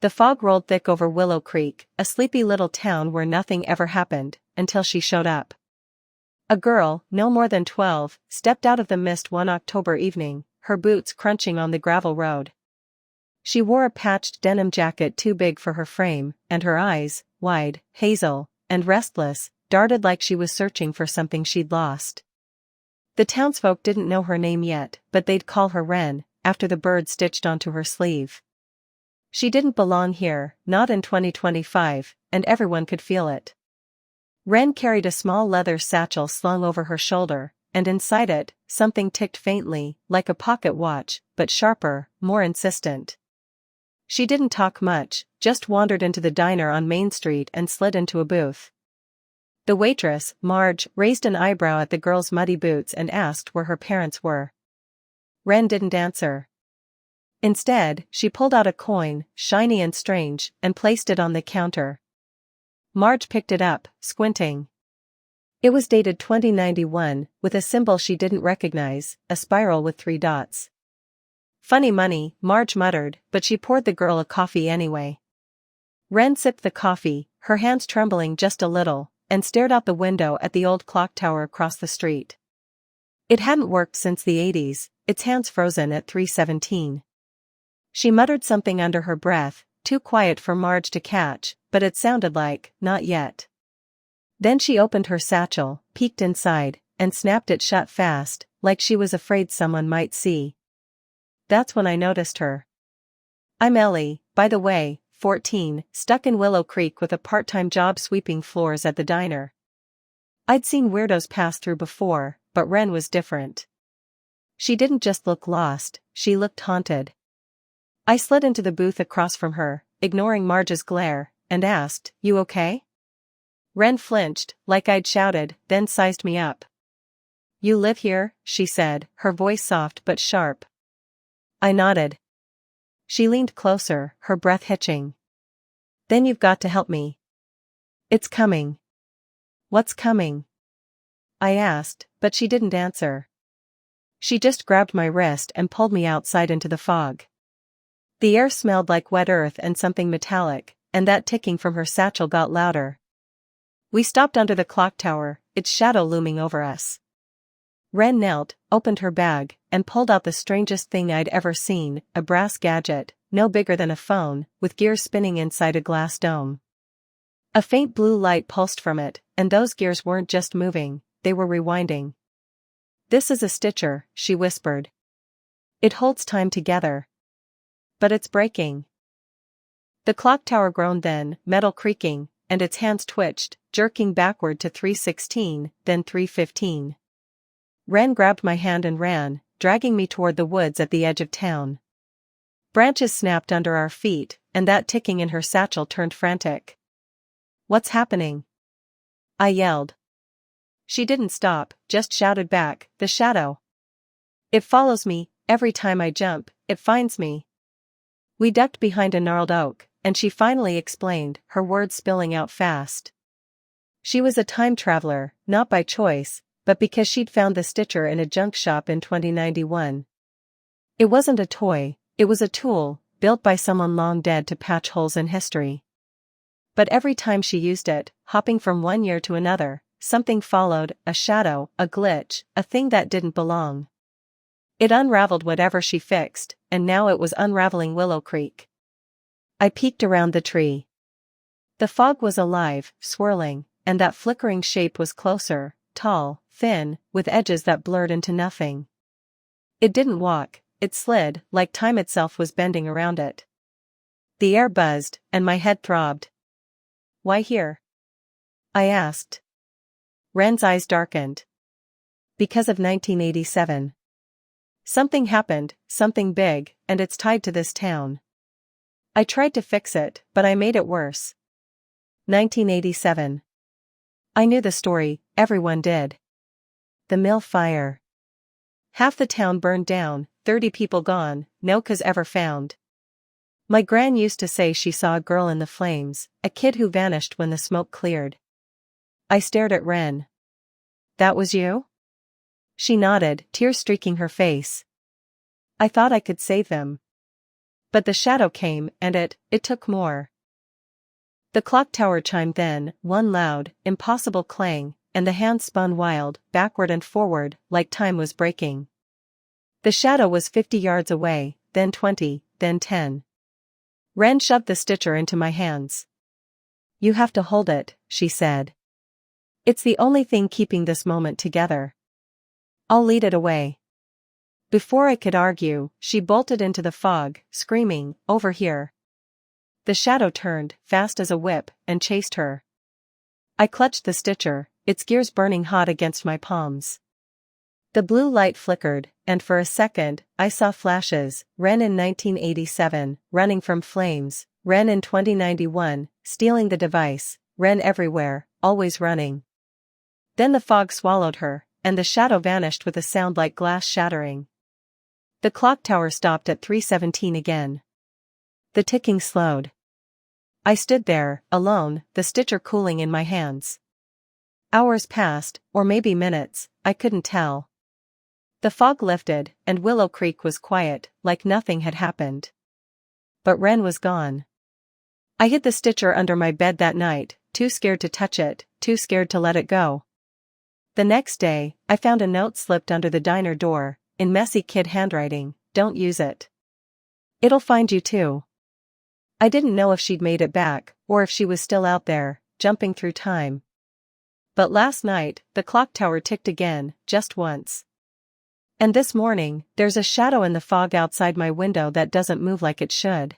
The fog rolled thick over Willow Creek, a sleepy little town where nothing ever happened, until she showed up. A girl, no more than 12, stepped out of the mist one October evening, her boots crunching on the gravel road. She wore a patched denim jacket too big for her frame, and her eyes, wide, hazel, and restless, darted like she was searching for something she'd lost. The townsfolk didn't know her name yet, but they'd call her Wren, after the bird stitched onto her sleeve. She didn't belong here, not in 2025, and everyone could feel it. Wren carried a small leather satchel slung over her shoulder, and inside it, something ticked faintly, like a pocket watch, but sharper, more insistent. She didn't talk much, just wandered into the diner on Main Street and slid into a booth. The waitress, Marge, raised an eyebrow at the girl's muddy boots and asked where her parents were. Wren didn't answer. Instead, she pulled out a coin, shiny and strange, and placed it on the counter. Marge picked it up, squinting. It was dated 2091, with a symbol she didn't recognize, a spiral with 3 dots. Funny money, Marge muttered, but she poured the girl a coffee anyway. Wren sipped the coffee, her hands trembling just a little, and stared out the window at the old clock tower across the street. It hadn't worked since the 80s, its hands frozen at 3:17. She muttered something under her breath, too quiet for Marge to catch, but it sounded like, not yet. Then she opened her satchel, peeked inside, and snapped it shut fast, like she was afraid someone might see. That's when I noticed her. I'm Ellie, by the way, 14, stuck in Willow Creek with a part-time job sweeping floors at the diner. I'd seen weirdos pass through before, but Wren was different. She didn't just look lost, she looked haunted. I slid into the booth across from her, ignoring Marge's glare, and asked, "You okay?" Wren flinched, like I'd shouted, then sized me up. "You live here?" she said, her voice soft but sharp. I nodded. She leaned closer, her breath hitching. "Then you've got to help me." "It's coming." "What's coming?" I asked, but she didn't answer. She just grabbed my wrist and pulled me outside into the fog. The air smelled like wet earth and something metallic, and that ticking from her satchel got louder. We stopped under the clock tower, its shadow looming over us. Wren knelt, opened her bag, and pulled out the strangest thing I'd ever seen, a brass gadget, no bigger than a phone, with gears spinning inside a glass dome. A faint blue light pulsed from it, and those gears weren't just moving, they were rewinding. "This is a stitcher," she whispered. "It holds time together. But it's breaking." The clock tower groaned then, metal creaking, and its hands twitched, jerking backward to 3:16, then 3:15. Wren grabbed my hand and ran, dragging me toward the woods at the edge of town. Branches snapped under our feet, and that ticking in her satchel turned frantic. "What's happening?" I yelled. She didn't stop, just shouted back, "The shadow. It follows me, every time I jump, it finds me." We ducked behind a gnarled oak, and she finally explained, her words spilling out fast. She was a time traveler, not by choice, but because she'd found the stitcher in a junk shop in 2091. It wasn't a toy, it was a tool, built by someone long dead to patch holes in history. But every time she used it, hopping from one year to another, something followed, a shadow, a glitch, a thing that didn't belong. It unraveled whatever she fixed, and now it was unraveling Willow Creek. I peeked around the tree. The fog was alive, swirling, and that flickering shape was closer, tall, thin, with edges that blurred into nothing. It didn't walk, it slid, like time itself was bending around it. The air buzzed, and my head throbbed. "Why here?" I asked. Wren's eyes darkened. "Because of 1987. Something happened, something big, and it's tied to this town. I tried to fix it, but I made it worse." 1987. I knew the story, everyone did. The mill fire. Half the town burned down, 30 people gone, no cause ever found. My gran used to say she saw a girl in the flames, a kid who vanished when the smoke cleared. I stared at Wren. "That was you?" She nodded, tears streaking her face. "I thought I could save them." But the shadow came and it took more. The clock tower chimed then, one loud, impossible clang, and the hands spun wild, backward and forward, like time was breaking. The shadow was 50 yards away, then 20, then 10. Wren shoved the stitcher into my hands. "You have to hold it," she said. "It's the only thing keeping this moment together. I'll lead it away." Before I could argue, she bolted into the fog, screaming, "Over here!" The shadow turned, fast as a whip, and chased her. I clutched the stitcher, its gears burning hot against my palms. The blue light flickered, and for a second, I saw flashes: Wren in 1987, running from flames; Wren in 2091, stealing the device; Wren everywhere, always running. Then the fog swallowed her, and the shadow vanished with a sound like glass shattering. The clock tower stopped at 3:17 again. The ticking slowed. I stood there, alone, the stitcher cooling in my hands. Hours passed, or maybe minutes, I couldn't tell. The fog lifted, and Willow Creek was quiet, like nothing had happened. But Wren was gone. I hid the stitcher under my bed that night, too scared to touch it, too scared to let it go. The next day, I found a note slipped under the diner door, in messy kid handwriting: "Don't use it. It'll find you too." I didn't know if she'd made it back, or if she was still out there, jumping through time. But last night, the clock tower ticked again, just once. And this morning, there's a shadow in the fog outside my window that doesn't move like it should.